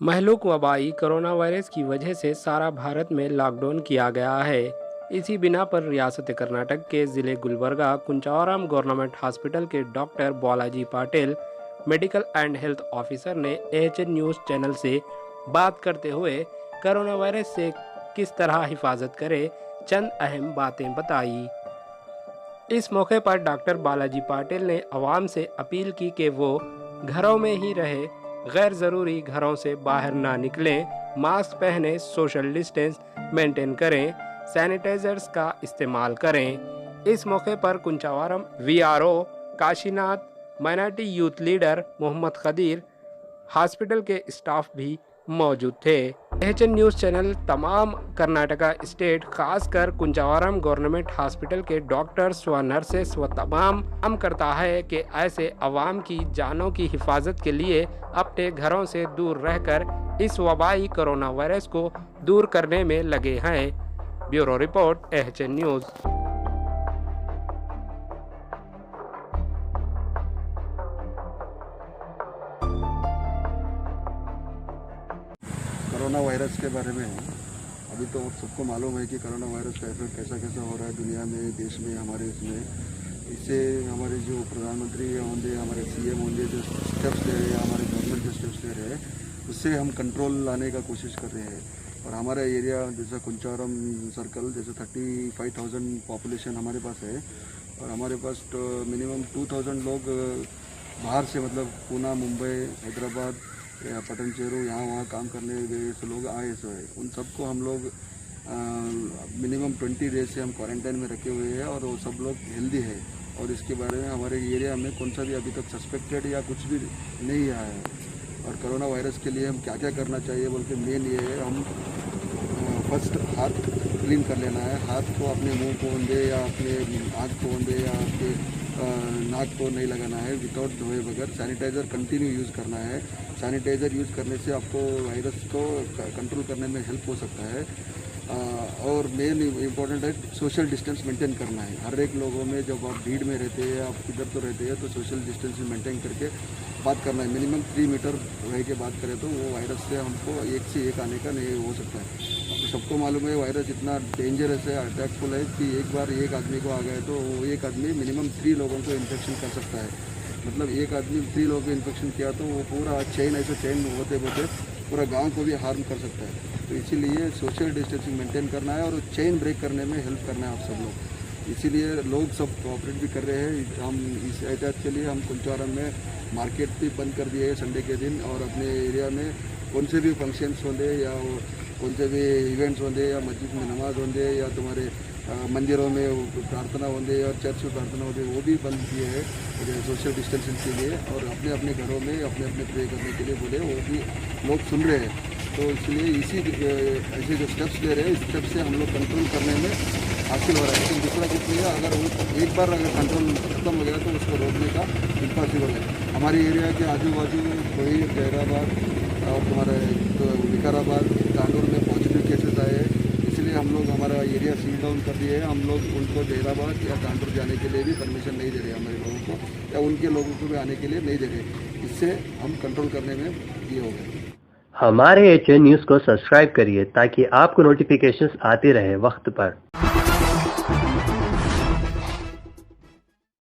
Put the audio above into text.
महलूक वबाई corona virus की वजह से सारा भारत में लॉकडाउन किया गया है। इसी बिना पर रियासत कर्नाटक के ज़िले गुलबर्गा कुंचावरम गवर्नमेंट हॉस्पिटल के doctor Balaji Patil medical and health officer ने एएचएन न्यूज़ चैनल से बात करते हुए कोरोना वायरस से किस तरह हिफाजत करें चंद अहम बातें बताई। इस मौके पर डॉक्टर बालाजी पाटिल ने आवाम से अपील की कि वो घरों में ही रहे, गैर ज़रूरी घरों से बाहर ना निकलें, मास्क पहने, सोशल डिस्टेंस मेंटेन करें, सैनिटाइजर्स का इस्तेमाल करें। इस मौके पर Kunchavaram VRO Kashinath, minority youth leader Mohammad Khadir, hospital के स्टाफ भी मौजूद थे। एएचएन न्यूज़ चैनल तमाम कर्नाटका स्टेट खासकर कुंचावरम गवर्नमेंट हॉस्पिटल के डॉक्टर्स व नर्सेस व तमाम काम करता है कि ऐसे अवाम की जानों की हिफाजत के लिए अपने घरों से दूर रहकर इस वबाई कोरोना वायरस को दूर करने में लगे हैं। Bureau report AHN news. Corona virus के बारे में अभी तो सबको मालूम है कि कोरोना वायरस का इफेक्ट कैसा कैसा हो रहा है दुनिया में, देश में, हमारे इसमें। इससे हमारे जो प्रधानमंत्री होंगे, हमारे सीएम होंगे, जो स्टेप्स ले रहे हैं, हमारे गवर्नमेंट जो स्टेप्स ले रहे हैं, उससे हम कंट्रोल लाने का कोशिश कर रहे हैं। और हमारा एरिया जैसा कुंचावरम सर्कल जैसे 35,000 पॉपुलेशन हमारे पास है, और हमारे पास तो मिनिमम 2,000 लोग बाहर से, मतलब पूना, मुंबई, हैदराबाद या पटन चेरू यहाँ वहाँ काम करने गए से लोग आए सो है। उन सबको हम लोग मिनिमम 20 डेज से हम क्वारंटाइन में रखे हुए हैं, और वो सब लोग हेल्दी है। और इसके बारे में हमारे एरिया में कौन सा भी अभी तक सस्पेक्टेड या कुछ भी नहीं आया है। और कोरोना वायरस के लिए हम क्या क्या करना चाहिए बोल के मेन ये है, हम फर्स्ट हाथ क्लीन कर लेना है। हाथ को अपने मुंह को दे या अपने आँख को दे या आपके नाक को नहीं लगाना है विदाउट धोए बगैर। सैनिटाइज़र कंटिन्यू यूज़ करना है। सैनिटाइज़र यूज़ करने से आपको वायरस को कंट्रोल करने में हेल्प हो सकता है। और मेन इम्पॉर्टेंट है सोशल डिस्टेंस मेंटेन करना है। हर एक लोगों में जब आप भीड़ में रहते हैं, आप किधर तो रहते हैं, तो सोशल डिस्टेंस मेंटेन करके बात करना है। मिनिमम 3 मीटर रह के बात करें तो वो वायरस से हमको एक से एक आने का नहीं हो सकता है। तो सबको मालूम है वायरस इतना डेंजरस है, अटैकफुल है कि एक बार एक आदमी को आ गया तो वो एक आदमी मिनिमम 3 लोगों को इन्फेक्शन कर सकता है। मतलब एक आदमी 3 लोगों को इन्फेक्शन किया तो वो पूरा चेन, ऐसे चेन होते होते पूरा गांव को भी हार्म कर सकता है। तो इसीलिए सोशल डिस्टेंसिंग मेंटेन करना है और चेन ब्रेक करने में हेल्प करना है आप सब लोग। इसीलिए लोग सब कोऑपरेट भी कर रहे हैं। हम इस एहतियात के लिए हम कुंचावरम में मार्केट भी बंद कर दिए है संडे के दिन, और अपने एरिया में कौन से भी फंक्शंस होंगे या कौन से भी इवेंट्स होंगे या मस्जिद में नमाज होंगे या तुम्हारे मंदिरों में प्रार्थना होंगे और चर्च में प्रार्थना होंगे, वो भी बंद किए हैं सोशल डिस्टेंसिंग के लिए। और अपने अपने घरों में अपने अपने प्रे करने के लिए बोले, वो भी लोग सुन रहे हैं। तो इसलिए इसी ऐसे जो स्टेप्स ले रहे हैं, इस स्टेप से हम लोग कंट्रोल करने में हासिल हो रहा है। लेकिन दूसरा कुछ नहीं है, अगर वो एक बार अगर कंट्रोल खत्म हो गया तो उसको रोकने का इम्पॉसिबल है। हमारे एरिया के आजू बाजू कोई जहराबाद और तुम्हारे विकाराबाद, तांडूर में पॉजिटिव केसेस आए हैं। इसलिए हम लोग हमारा एरिया सील डाउन कर दिए है। हम लोग उनको जहराबाद या तांडूर जाने के लिए भी परमिशन नहीं दे रहे हमारे लोगों को, या उनके लोगों को भी आने के लिए नहीं दे रहे। इससे हम कंट्रोल करने में ये हो गए। हमारे एएचएन न्यूज़ को सब्सक्राइब करिए ताकि आपको नोटिफिकेशंस आते रहे वक्त पर।